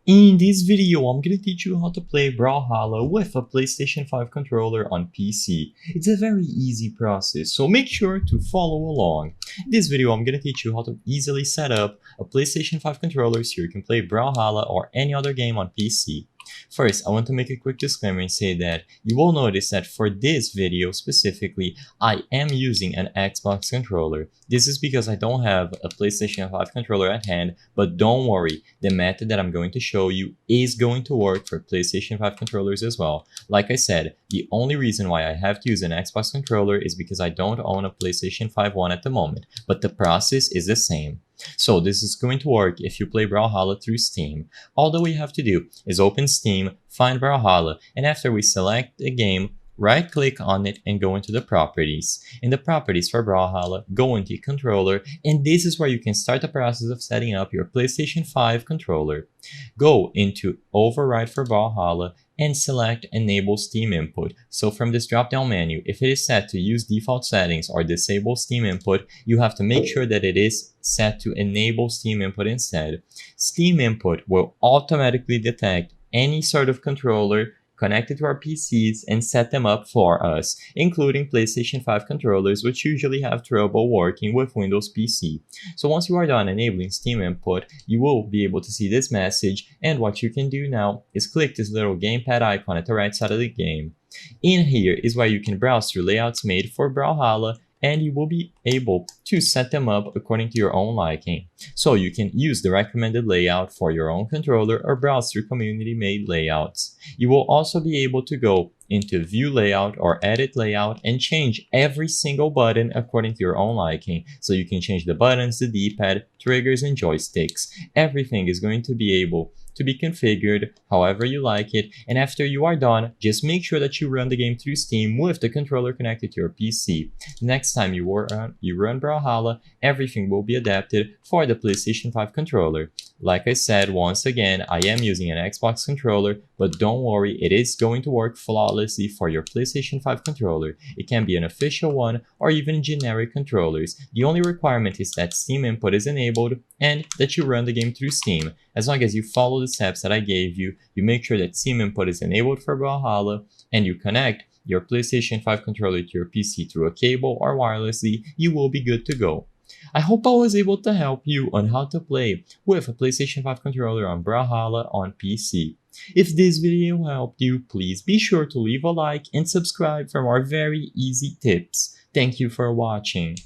In this video, I'm gonna teach you how to play Brawlhalla with a PlayStation 5 controller on PC. It's a very easy process, so make sure to follow along. In this video, I'm gonna teach you how to easily set up a PlayStation 5 controller so you can play Brawlhalla or any other game on PC. First, I want to make a quick disclaimer and say that you will notice that for this video specifically, I am using an Xbox controller. This is because I don't have a PlayStation 5 controller at hand, but don't worry, the method that I'm going to show you is going to work for PlayStation 5 controllers as well. Like I said, the only reason why I have to use an Xbox controller is because I don't own a PlayStation 5 one at the moment, but the process is the same. So this is going to work if you play Brawlhalla through Steam. All that we have to do is open Steam, find Brawlhalla, and after we select the game, right click on it and go into the properties. In the properties for Brawlhalla, go into controller, and this is where you can start the process of setting up your PlayStation 5 controller. Go into override for Brawlhalla and select enable Steam input. So from this drop down menu, if it is set to use default settings or disable Steam input, you have to make sure that it is set to enable Steam input instead. Steam input will automatically detect any sort of controller connected to our PCs and set them up for us, including PlayStation 5 controllers, which usually have trouble working with Windows PC. So once you are done enabling Steam input, you will be able to see this message, and what you can do now is click this little gamepad icon at the right side of the game. In here is where you can browse through layouts made for Brawlhalla, and you will be able to set them up according to your own liking. So you can use the recommended layout for your own controller or browse through community-made layouts. You will also be able to go into View Layout or Edit Layout and change every single button according to your own liking. So you can change the buttons, the D-pad, triggers, and joysticks. Everything is going to be able to be configured however you like it, and after you are done, just make sure that you run the game through Steam with the controller connected to your PC. Next time you run Brawlhalla, everything will be adapted for the PlayStation 5 controller. Like I said, once again, I am using an Xbox controller, but don't worry, it is going to work flawlessly for your PlayStation 5 controller. It can be an official one or even generic controllers. The only requirement is that Steam input is enabled and that you run the game through Steam. As long as you follow the steps that I gave you, you make sure that Steam input is enabled for Brawlhalla, and you connect your PlayStation 5 controller to your PC through a cable or wirelessly, you will be good to go. I hope I was able to help you on how to play with a PlayStation 5 controller on Brawlhalla on PC. If this video helped you, please be sure to leave a like and subscribe for more very easy tips. Thank you for watching.